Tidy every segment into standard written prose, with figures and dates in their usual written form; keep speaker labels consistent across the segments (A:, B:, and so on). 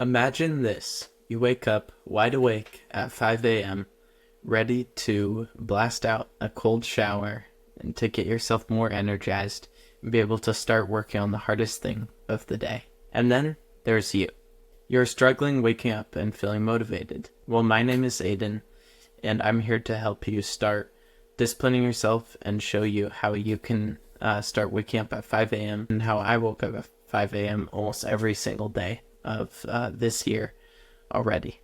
A: Imagine this. You wake up wide awake at 5 a.m., ready to blast out a cold shower and to get yourself more energized and be able to start working on the hardest thing of the day. And then there's you. You're struggling waking up and feeling motivated. Well, my name is Aiden, and I'm here to help you start disciplining yourself and show you how you can start waking up at 5 a.m. and how I woke up at 5 a.m. almost every single day of this year already.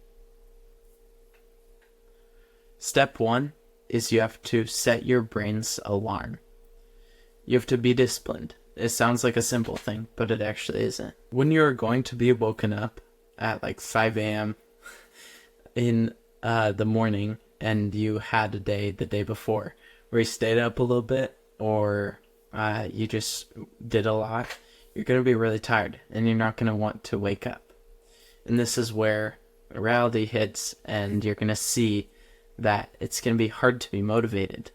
A: Step one is you have to set your brain's alarm. You have to be disciplined. It sounds like a simple thing, but it actually isn't. When you're going to be woken up at like 5 a.m. in the morning and you had a day the day before where you stayed up a little bit or you just did a lot, you're going to be really tired and you're not going to want to wake up. And this is where reality hits and you're going to see that it's going to be hard to be motivated.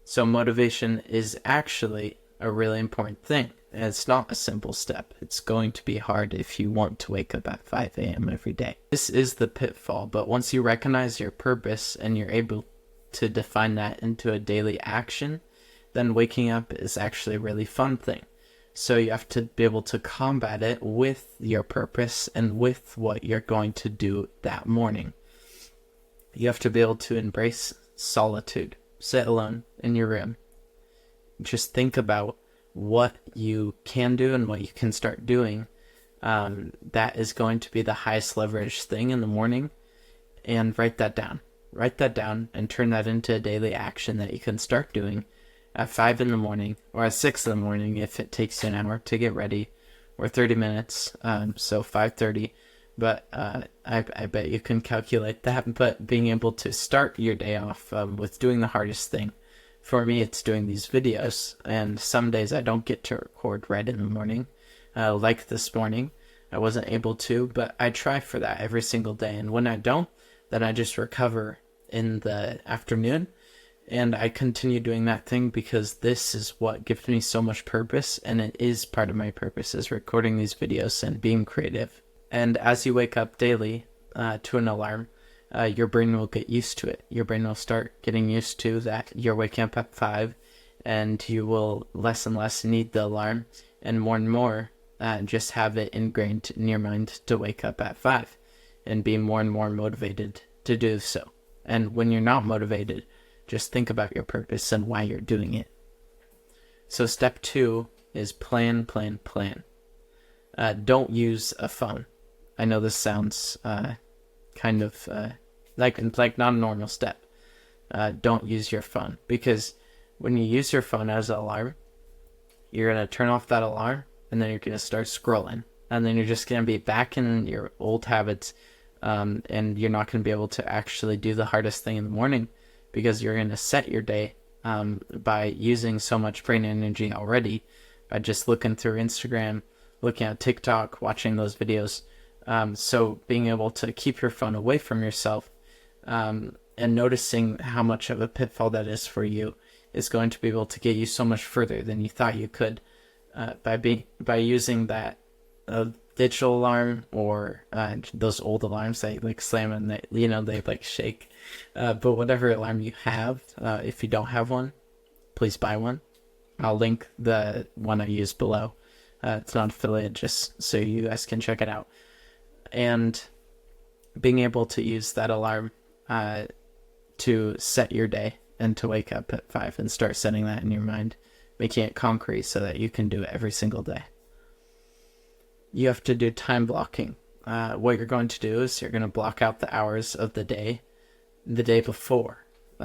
A: So motivation is actually a really important thing. And it's not a simple step. It's going to be hard if you want to wake up at 5 a.m. every day. This is the pitfall, but once you recognize your purpose and you're able to define that into a daily action, then waking up is actually a really fun thing. So you have to be able to combat it with your purpose and with what you're going to do that morning. You have to be able to embrace solitude. Sit alone in your room. Just think about what you can do and what you can start doing. That is going to be the highest leverage thing in the morning. And write that down. Write that down and turn that into a daily action that you can start doing at 5 in the morning or at 6 in the morning if it takes you an hour to get ready, or 30 minutes, so 5:30. But I bet you can calculate that. But being able to start your day off with doing the hardest thing. For me, it's doing these videos, and some days I don't get to record right in the morning. Like this morning, I wasn't able to, but I try for that every single day. And when I don't, then I just recover in the afternoon, and I continue doing that thing because this is what gives me so much purpose, and it is part of my purpose is recording these videos and being creative. And as you wake up daily to an alarm, your brain will get used to it. Your brain will start getting used to that you're waking up at 5, and you will less and less need the alarm, and more just have it ingrained in your mind to wake up at 5 and be more and more motivated to do so. And when you're not motivated, just think about your purpose and why you're doing it. So step 2 is plan. Don't use a phone. I know this sounds kind of like not a normal step. Don't use your phone, because when you use your phone as an alarm, you're going to turn off that alarm and then you're going to start scrolling, and then you're just going to be back in your old habits, and you're not going to be able to actually do the hardest thing in the morning because you're going to set your day by using so much brain energy already by just looking through Instagram, looking at TikTok, watching those videos. So being able to keep your phone away from yourself and noticing how much of a pitfall that is for you is going to be able to get you so much further than you thought you could by using that digital alarm or those old alarms that like slam and they like shake. But whatever alarm you have, if you don't have one, please buy one. I'll link the one I use below. It's not affiliate, just so you guys can check it out. And being able to use that alarm to set your day and to wake up at 5 and start setting that in your mind, making it concrete so that you can do it every single day. You have to do time blocking. What you're going to do is you're going to block out the hours of the day before.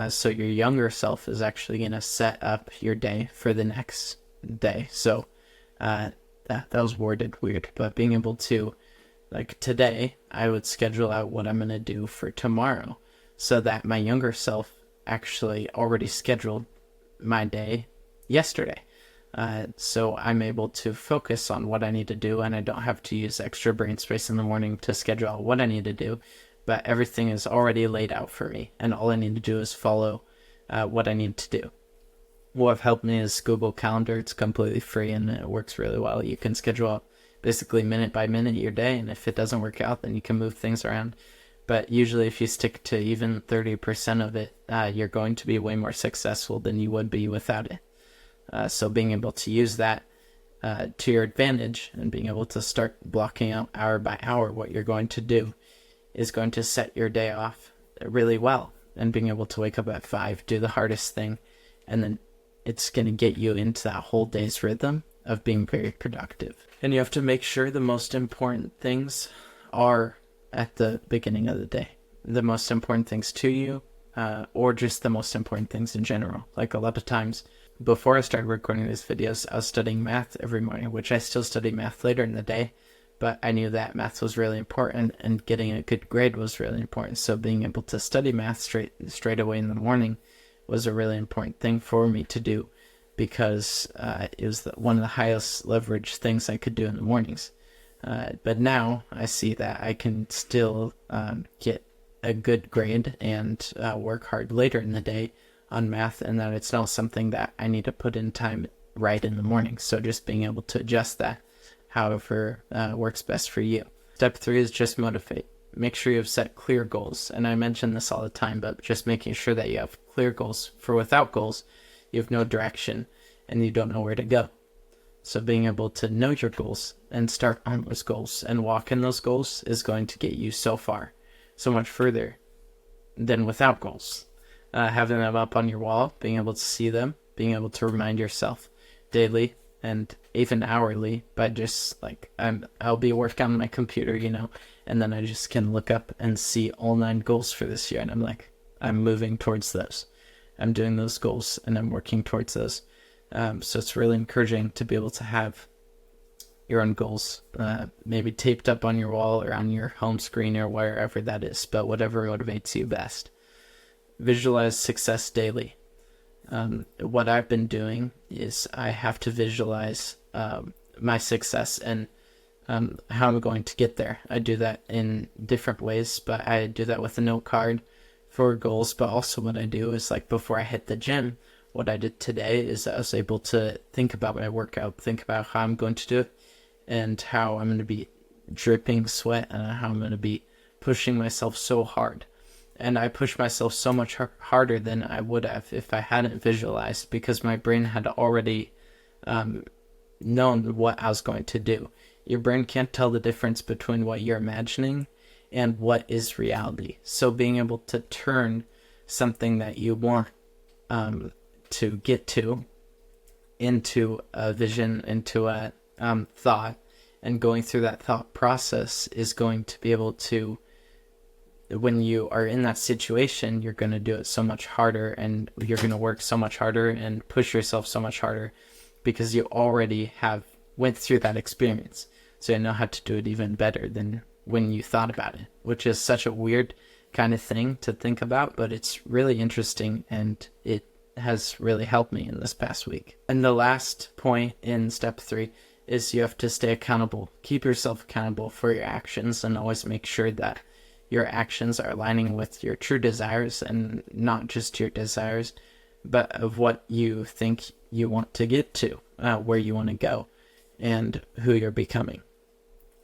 A: So your younger self is actually going to set up your day for the next day. So that was worded weird, but being able to, like today, I would schedule out what I'm going to do for tomorrow so that my younger self actually already scheduled my day yesterday. So I'm able to focus on what I need to do, and I don't have to use extra brain space in the morning to schedule out what I need to do, but everything is already laid out for me, and all I need to do is follow what I need to do. What have helped me is Google Calendar. It's completely free and it works really well. You can schedule out basically minute by minute your day, and if it doesn't work out, then you can move things around. But usually if you stick to even 30% of it, you're going to be way more successful than you would be without it. So being able to use that to your advantage and being able to start blocking out hour by hour what you're going to do is going to set your day off really well. And being able to wake up at 5, do the hardest thing, and then it's going to get you into that whole day's rhythm of being very productive. And you have to make sure the most important things are at the beginning of the day. The most important things to you, or just the most important things in general. Like a lot of times, before I started recording these videos, I was studying math every morning, which I still study math later in the day, but I knew that math was really important and getting a good grade was really important. So being able to study math straight away in the morning was a really important thing for me to do, because it was one of the highest leverage things I could do in the mornings. But now I see that I can still get a good grade and work hard later in the day on math, and that it's not something that I need to put in time right in the morning. So just being able to adjust that however works best for you. Step 3 is just motivate. Make sure you have set clear goals. And I mention this all the time, but just making sure that you have clear goals. For without goals, you have no direction and you don't know where to go. So being able to know your goals and start on those goals and walk in those goals is going to get you so far, so much further than without goals. Having them up on your wall, being able to see them, being able to remind yourself daily and even hourly by just like, I'll be working on my computer, and then I just can look up and see all 9 goals for this year. And I'm like, I'm moving towards those. I'm doing those goals and I'm working towards those. So it's really encouraging to be able to have your own goals, maybe taped up on your wall or on your home screen or wherever that is, but whatever motivates you best. Visualize success daily. What I've been doing is I have to visualize my success and how I'm going to get there. I do that in different ways, but I do that with a note card for goals. But also what I do is, like, before I hit the gym, what I did today is I was able to think about my workout, think about how I'm going to do it and how I'm going to be dripping sweat and how I'm going to be pushing myself so hard. And I pushed myself so much harder than I would have if I hadn't visualized, because my brain had already known what I was going to do. Your brain can't tell the difference between what you're imagining and what is reality. So being able to turn something that you want to get to into a vision, into a thought, and going through that thought process is going to be able to, when you are in that situation, you're going to do it so much harder, and you're going to work so much harder and push yourself so much harder because you already went through that experience. So you know how to do it even better than when you thought about it, which is such a weird kind of thing to think about, but it's really interesting and it has really helped me in this past week. And the last point in step 3 is you have to stay accountable. Keep yourself accountable for your actions and always make sure that your actions are aligning with your true desires, and not just your desires, but of what you think you want to get to, where you want to go, and who you're becoming.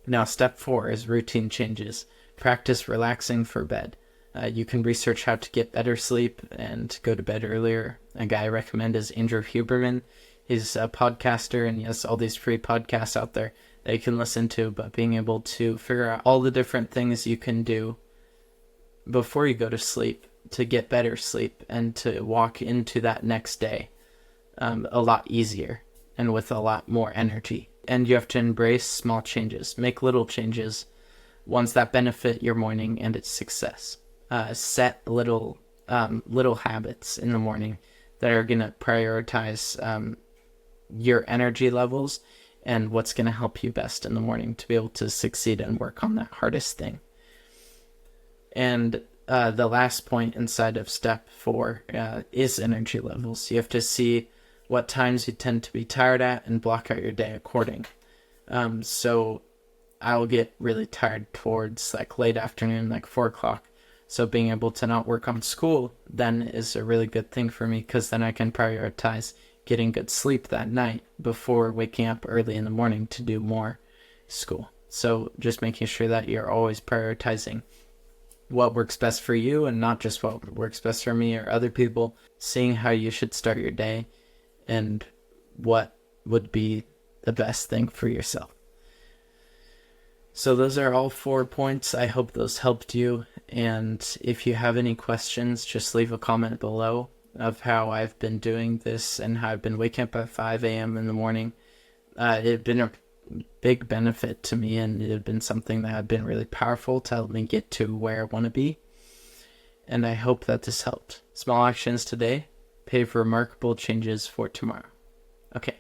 A: Now, step 4 is routine changes. Practice relaxing for bed. You can research how to get better sleep and go to bed earlier. A guy I recommend is Andrew Huberman. He's a podcaster and he has all these free podcasts out there that you can listen to, but being able to figure out all the different things you can do before you go to sleep to get better sleep and to walk into that next day a lot easier and with a lot more energy. And you have to embrace small changes. Make little changes, ones that benefit your morning and its success. Set little habits in the morning that are going to prioritize your energy levels and what's going to help you best in the morning to be able to succeed and work on that hardest thing. And the last point inside of step 4 is energy levels. You have to see what times you tend to be tired at and block out your day according. So I'll get really tired towards like late afternoon, like 4 o'clock. So being able to not work on school then is a really good thing for me, because then I can prioritize getting good sleep that night before waking up early in the morning to do more. school. So just making sure that you're always prioritizing what works best for you and not just what works best for me or other people, seeing how you should start your day and what would be the best thing for yourself. So those are all 4 points. I hope those helped you. And if you have any questions, just leave a comment below of how I've been doing this and how I've been waking up at 5 a.m. in the morning. It had been a big benefit to me, and it had been something that had been really powerful to help me get to where I want to be. And I hope that this helped. Small actions today pave remarkable changes for tomorrow. Okay.